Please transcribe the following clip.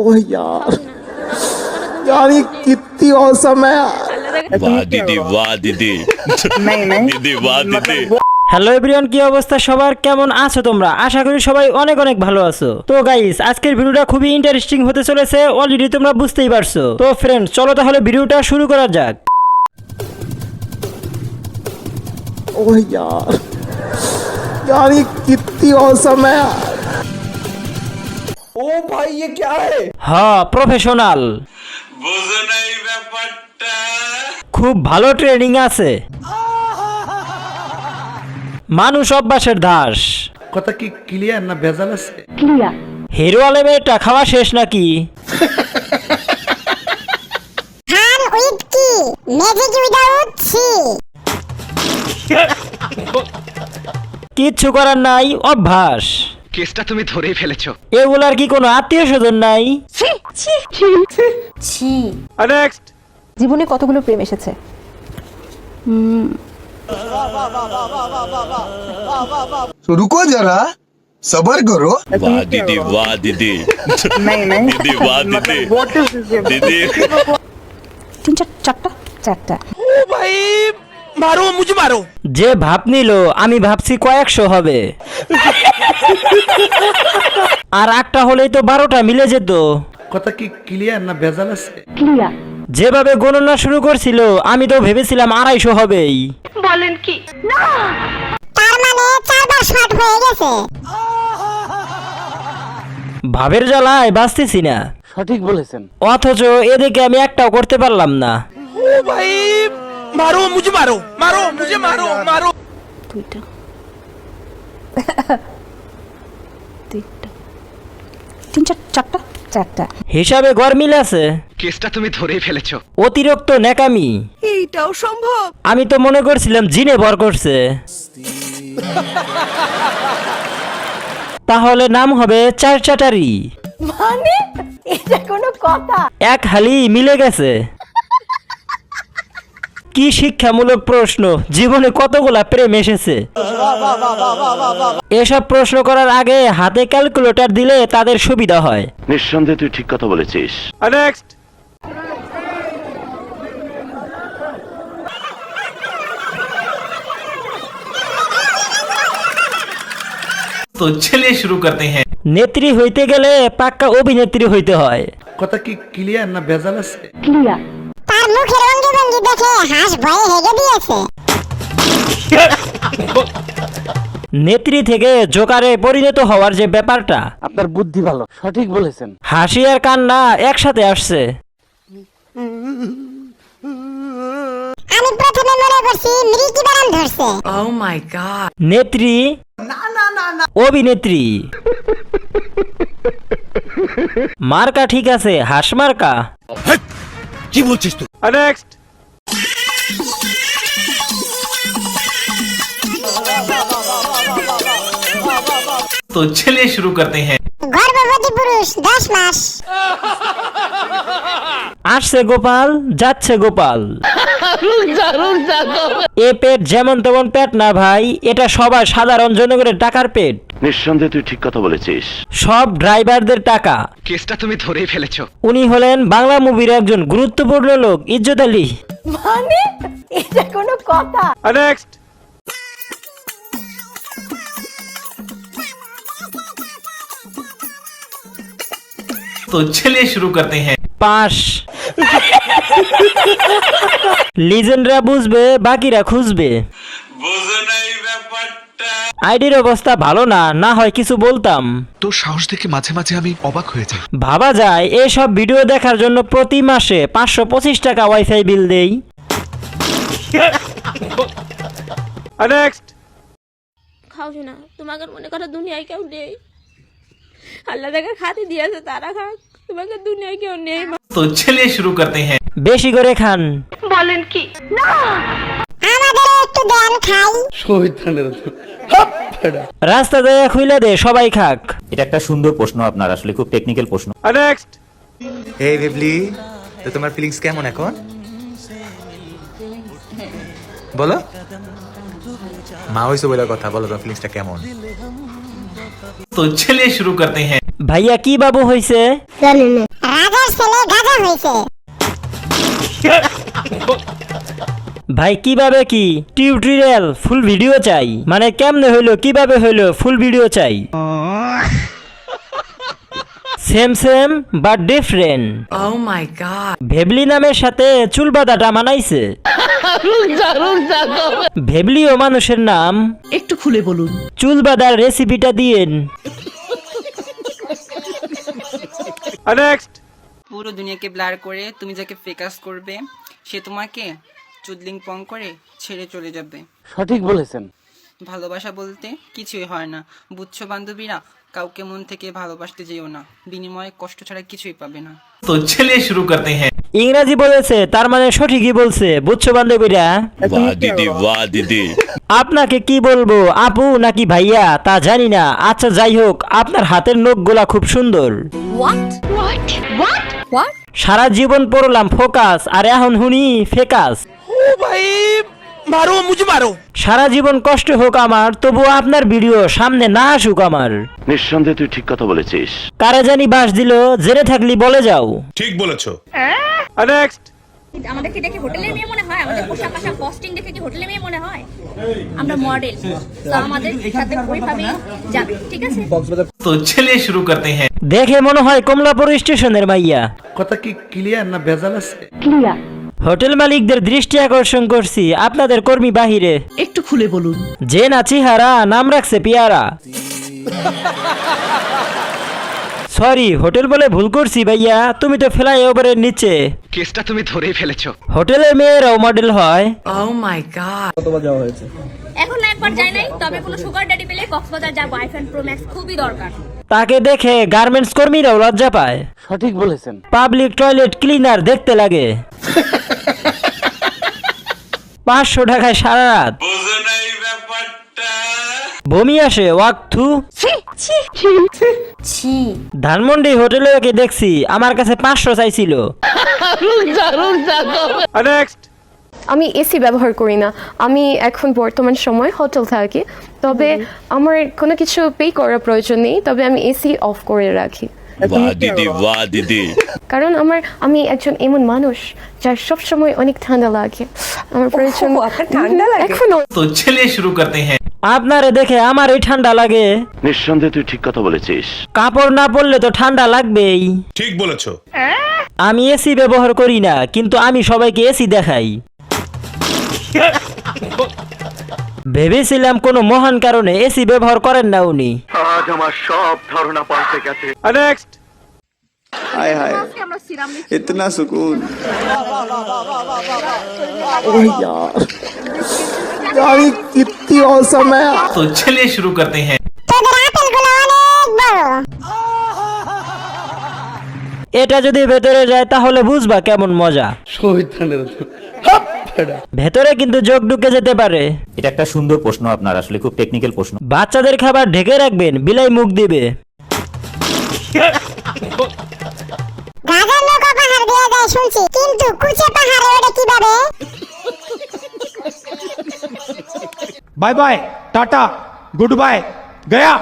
ओह यार यार ये कितनी औसम है वाह दीदी वाह दीदी दीदी वाह दीदी। হ্যালো এভরিওয়ান, কি অবস্থা সবার, কেমন আছো তোমরা? আশা করি সবাই অনেক অনেক ভালো আছো। তো গাইস, আজকের ভিডিওটা খুবই ইন্টারেস্টিং হতে চলেছে, অলরেডি তোমরা বুঝতেই পারছো। তো ফ্রেন্ডস, চলো তাহলে ভিডিওটা শুরু করা যাক। ओह यार यार ये कितनी औसम है ओ भाई ये क्या है হ্যাঁ, প্রফেশনাল, বুঝো নাই ব্যাপারটা। খুব ভালো ট্রেনিং আছে, মানুষ অভ্যাসের দাস। কথা কি ক্লিয়ার না ভেজাল আছে? হিরো আলমেরটা খাওয়া শেষ নাকি? Han with key, magic without sea. কিচ্ছু করার নাই, অভ্যাস। কেসটা তুমি ধরেই ফেলেছো। এগুলার কি কোনো আত্মীয় স্বজন নাই? জীবনে কতগুলো প্রেম এসেছে, तो रुको जरा सबर करो वाह दीदी वाह दीदी दीदी वाह दीदी दीदी। তিনটা চারটা যে ভাব নিল, আমি ভাবছি কয়েকশো হবে, আর একটা হলেই তো 12টা মিলে যেত। কথা কি ক্লিয়ার না ভেজাল আছে? যেভাবে গণনা শুরু করছিল, আমি তো ভেবেছিলাম 250 হবেই। তার মানে 4বার শর্ট হয়ে গেছে। ভাবের জ্বালায় বাঁচতেছি না, সঠিক বলেছেন। অথচ এদিকে আমি একটাও করতে পারলাম না। দুইটা তিনটা তিনটা চারটা হিসাবে ঘর মিল আছে, কেসটা তুমি ধরেই ফেলেছো। অতিরিক্ত ন্যাকামি। এইটাও সম্ভব? আমি তো মনে করছিলাম জিনে ভর করছে। তাহলে নাম হবে চারচাটারি। মানে এটা কোনো কথা? এক হালি মিলে গেছে। কি শিক্ষামূলক প্রশ্ন, জীবনে কতগুলা প্রেম এসেছে। এসব প্রশ্ন করার আগে হাতে ক্যালকুলেটর দিলে তাদের সুবিধা হয়। নিঃসন্দেহে তুই ঠিক কথা বলেছিস। तो चलिए शुरू करते हैं। নেত্রী হইতে গেলে পাক্কা অভিনেত্রী হইতে হয়। কথা কি ক্লিয়ার না ভেজাল আছে? তার মুখের অঙ্গে ভঙ্গি দেখে হাঁস ভয়ে হেগে দিয়েছে। নেত্রী থেকে জোকারে পরিণত হওয়ার যে ব্যাপারটা, আপনার বুদ্ধি ভালো, সঠিক বলেছেন। হাসি আর কান্না একসাথে আসছে। আমি প্রথমে মনে করছি মৃগী বারাম ধরছে। নেত্রী অভিনেত্রী। মার্কা ঠিক আছে, হাস মার্কা। কি বলছিস তুই? तो चलिए शुरू करते हैं। গর্ভবতী পুরুষ 10 মাস। আসছে গোপাল, যাচ্ছে গোপাল। এ পেট যেমন তেমন পেট না ভাই, এটা সবার সাধারণ জনগণের টাকার পেট। নিঃসন্দেহে তুই ঠিক কথা বলেছিস। সব ড্রাইভারদের টাকা। কেসটা তুমি ধরেই ফেলেছো। উনি হলেন বাংলা মুভির একজন গুরুত্বপূর্ণ লোক, ইজ্জত আলী। মানে এটা কোনো কথা? तो चलिए शुरू करते हैं। পাস। লিজেন্ডরা বুঝবে, বাকিরা খুঁজবে। বুঝো নাই ব্যাপারটা। আইডির অবস্থা ভালো না, না হয় কিছু বলতাম। তোর সাহস দেখে মাঝে মাঝে আমি অবাক হয়ে যাই। ভাবা যায় এসব ভিডিও দেখার জন্য প্রতি মাসে 525 টাকা ওয়াইফাই বিল দেই। খাও না, তোমাকে মনে করো দুনিয়ায় কেউ নেই। আল্লাহ যাকে খাতে দিয়েছে তারা খাক, তোমাকে দুনিয়ায় কেউ নেই। तो चलिए शुरू करते हैं। বেশি করে খান। বলেন কি? আমাদের একটু দেন খাই। শহীদানের রাস্তা দিয়ে খুইলা দে, সবাই খাক। এটা একটা সুন্দর প্রশ্ন, আপনার আসলে খুব টেকনিক্যাল প্রশ্ন। এই বেবলি, তো তোমার ফিলিংস কেমন এখন বলো? মা হইছো বলে কথা বলো, তোমার ফিলিংসটা কেমন? तो चलिए शुरू करते हैं। ভাইয়া কি বাবু হইছে? জানি না রাজার ছেলে গাধা হয়েছে। ভাই কিভাবে কি টিউটোরিয়াল ফুল ভিডিও চাই, মানে কেমনে হইলো কিভাবে হইলো ফুল ভিডিও চাই। Same same but different. Oh my god. ভেবলি নামের সাথে চুল বাঁধাটা মানাইছে। ভেবলিও মানুষের নাম। একটু খুলে বলুন। চুল বাঁধার রেসিপিটা দিয়েন। পুরো দুনিয়াকে ব্লার করে তুমি যাকে ফোকাস করবে সে তোমাকে চুদলিং পং করে ছেড়ে চলে যাবে। সঠিক বলেছেন। ভালোবাসা বলতে কিছুই হয় না, বুঝছো বান্ধবীরা? কাউকে মন থেকে ভালোবাসতে যেও না, বিনিময়ে কষ্ট ছাড়া কিছুই পাবে না। तो चलिए शुरू करते हैं। ইংরাজি বলেছে, তার মানে সঠিকই বলছে। বুঝছো বান্ধবীরা? वाह दीदी वाह दीदी। আপনাকে কি বলবো, আপু নাকি ভাইয়া তা জানি না। আচ্ছা যাই হোক, আপনার হাতের নখগুলা খুব সুন্দর। সারা জীবন পড়লাম ফোকাস, আর এখন হুনি ফেকাস। সারা জীবন কষ্ট হোক আমার, তবু আপনার ভিডিও সামনে না আসুক আমার। নিঃসন্দেহে তুই ঠিক কথা বলেছিস। কারে জানি বাস দিল, জেনে থাকলি বলে যাও। ঠিক বলেছো। আমাদেরকে দেখে হোটেলের মেয়ে মনে হয়, আমাদের পোশাক আশাক কস্টিং দেখে কি হোটেলের মেয়ে মনে হয়? আমরা মডেল, তো আমাদের সাথে ওইভাবেই যাবে, ঠিক আছে? तो चलिए शुरू करते हैं। দেখে মনে হয় কমলাপুর স্টেশনের মাইয়া। কথা কি ক্লিয়ার না ভেজাল আছে? হোটেল মালিকদের দৃষ্টি আকর্ষণ করছি, আপনাদের কর্মী বাহিরে। একটু খুলে বলুন। যে না চেহারা, নাম রাখছে পিয়ারা। সরি, হোটেল বলে ভুল করছি ভাইয়া, তুমি তো ফ্লাই ওভারের নিচে। কেসটা তুমি ধরেই ফেলেছো। হোটেলের মেয়েরাও মডেল হয়। ও মাই গড। এখন না একবার যাই নাই, তবে কোনো সুগার ড্যাডি পেলে কক্সবাজার যাবো। আইফোন প্রো ম্যাক্স খুবই দরকার। তাকে দেখে গার্মেন্টস কর্মীরাও লজ্জা পায়। সঠিক বলেছেন। পাবলিক টয়লেট ক্লিনার দেখতে লাগে। 500 টাকায় সারা রাত। বমি আসে ওয়াক থু। ধানমন্ডি হোটেলে ওকে দেখছি, আমার কাছে 500 চাইছিল। আমি এসি ব্যবহার করি না, আমি এখন বর্তমান সময় হোটেল থাকি, তবে আমার কোনো কিছু পে করার প্রয়োজন নেই, তবে আমি এসি অফ করে রাখি। वाह दीदी वाह दीदी। কারণ আমি একজন এমন মানুষ যার সব সময় অনেক ঠান্ডা লাগে। আমার প্রয়োজন ঠান্ডা লাগে এখনো। तो चलिए शुरू करते हैं। আপনারে দেখে আমারই ঠান্ডা লাগে। নিঃসন্দেহে তুই ঠিক কথা বলেছিস। কাপড় না পরলে তো ঠান্ডা লাগবেই। ঠিক বলেছো। আমি এসি ব্যবহার করি না, কিন্তু আমি সবাইকে এসি দেখাই। ভেবেছিলাম কোনো মহান কারণে এসি ব্যবহার করেন না উনি। আজ আমার সব ধারণা পাল্টে গেছে। हाय हाय इतना सुकून। ओह यार, यार ये कितनी औसम है। तो चलिए शुरू करते हैं। তোদের আপেলগুলো অনেক বড়। এটা যদি ভেতরে যায় তাহলে বুঝবা কেমন মজা। শহীদানের ভেতরে কিন্তু যোগ ঢুকে যেতে পারে। এটা একটা সুন্দর প্রশ্ন আপনার, আসলে খুব টেকনিক্যাল প্রশ্ন। বাচ্চাদের খাবার ঢেকে রাখবেন, বিলাই মুখ দিবে। গাজার নৌকা পাহাড় দিয়ে যায় শুনছি, কিন্তু কুচে পাহাড়ে ওঠে কিভাবে? Bye bye tata good bye गया।